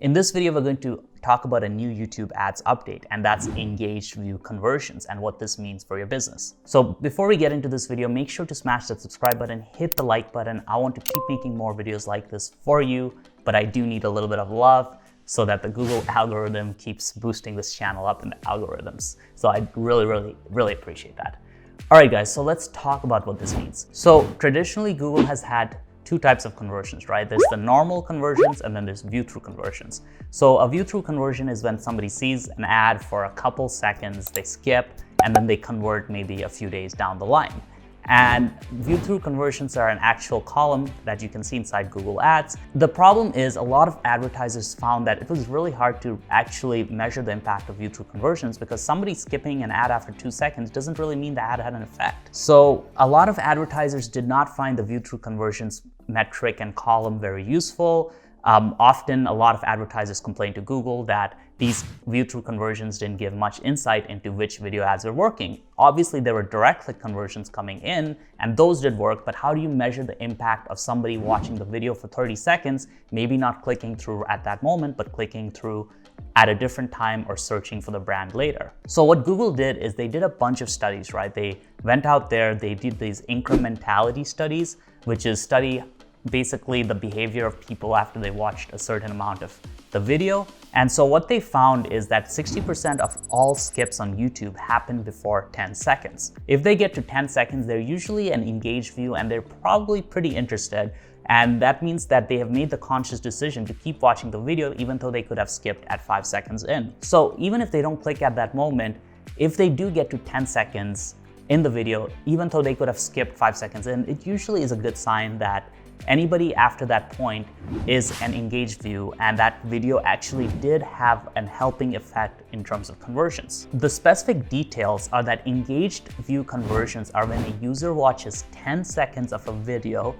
In this video, we're going to talk about a new YouTube ads update, and that's engaged view conversions and what this means for your business. So before we get into this video, make sure to smash that subscribe button, hit the like button. I want to keep making more videos like this for you, but I do need a little bit of love so that the Google algorithm keeps boosting this channel up in the algorithms. So I really appreciate that. All right, guys, so let's talk about what this means. So traditionally, Google has had two types of conversions, right? There's the normal conversions and then there's view-through conversions. So a view-through conversion is when somebody sees an ad for a couple seconds, they skip, and then they convert maybe a few days down the line. And view-through conversions are an actual column that you can see inside Google Ads. The problem is a lot of advertisers found that it was really hard to actually measure the impact of view-through conversions because somebody skipping an ad after 2 seconds doesn't really mean the ad had an effect. So a lot of advertisers did not find the view-through conversions metric and column very useful. Often a lot of advertisers complain to Google that these view-through conversions didn't give much insight into which video ads are working. Obviously, there were direct click conversions coming in and those did work, but how do you measure the impact of somebody watching the video for 30 seconds, maybe not clicking through at that moment, but clicking through at a different time or searching for the brand later? So what Google did is they did a bunch of studies, right? They went out there, they did these incrementality studies, which is study basically the behavior of people after they watched a certain amount of the video. And so what they found is that 60% of all skips on YouTube happen before 10 seconds. If they get to 10 seconds, they're usually an engaged view and they're probably pretty interested. And that means that they have made the conscious decision to keep watching the video even though they could have skipped at 5 seconds in. So even if they don't click at that moment, if they do get to 10 seconds in the video, even though they could have skipped 5 seconds in, it usually is a good sign that anybody after that point is an engaged view and that video actually did have an helping effect in terms of conversions. The specific details are that engaged view conversions are when a user watches 10 seconds of a video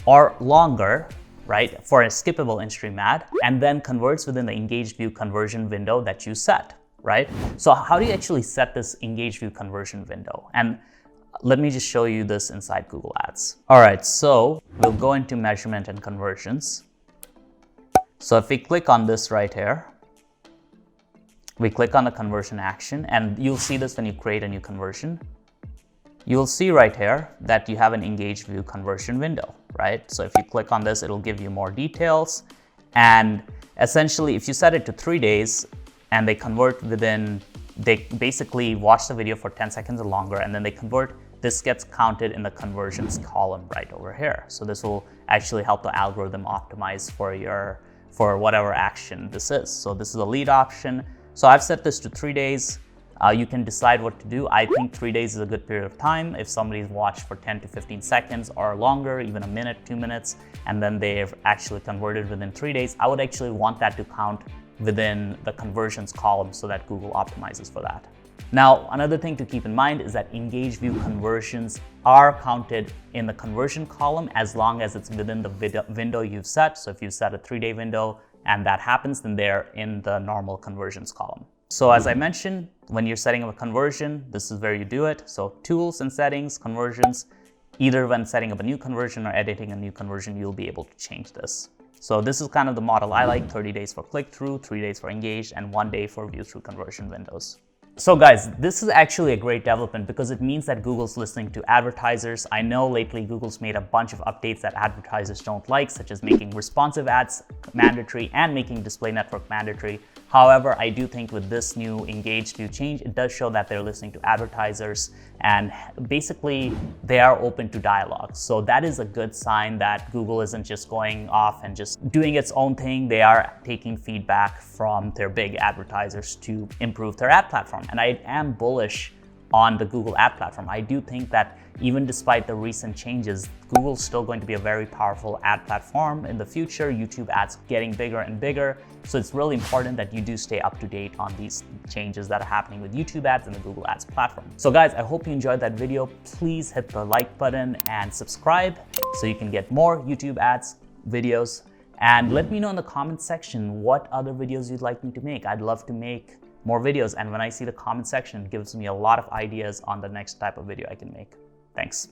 or longer, right, for a skippable in-stream ad, and then converts within the engaged view conversion window that you set, right? So how do you actually set this engaged view conversion window? And let me just show you this inside Google Ads. All right, so we'll go into measurement and conversions. So if we click on this right here, we click on the conversion action, and you'll see this when you create a new conversion. You'll see right here that you have an engaged view conversion window, right? So if you click on this, it'll give you more details. And essentially, if you set it to 3 days and they convert within, they basically watch the video for 10 seconds or longer, and then they convert, this gets counted in the conversions column right over here. So this will actually help the algorithm optimize for whatever action this is. So this is a lead option. So I've set this to 3 days. You can decide what to do. I think 3 days is a good period of time. If somebody's watched for 10 to 15 seconds or longer, even a minute, 2 minutes, and then they've actually converted within 3 days, I would actually want that to count within the conversions column so that Google optimizes for that. Now, another thing to keep in mind is that engaged view conversions are counted in the conversion column as long as it's within the window you've set. So if you set a 3-day window and that happens, then they're in the normal conversions column. So as I mentioned, when you're setting up a conversion, this is where you do it. So tools and settings, conversions, either when setting up a new conversion or editing a new conversion, you'll be able to change this. So this is kind of the model I like: 30 days for click-through, 3 days for engaged, and 1 day for view-through conversion windows. So guys, this is actually a great development because it means that Google's listening to advertisers. I know lately Google's made a bunch of updates that advertisers don't like, such as making responsive ads mandatory and making display network mandatory. However, I do think with this new engaged view change, it does show that they're listening to advertisers and basically they are open to dialogue. So that is a good sign that Google isn't just going off and just doing its own thing. They are taking feedback from their big advertisers to improve their ad platform. And I am bullish on the Google ad platform. I do think that even despite the recent changes, Google's still going to be a very powerful ad platform in the future. YouTube ads getting bigger and bigger. So it's really important that you do stay up to date on these changes that are happening with YouTube ads and the Google Ads platform. So guys, I hope you enjoyed that video. Please hit the like button and subscribe so you can get more YouTube ads videos. And let me know in the comment section what other videos you'd like me to make. I'd love to make more videos, and when I see the comment section, it gives me a lot of ideas on the next type of video I can make. Thanks.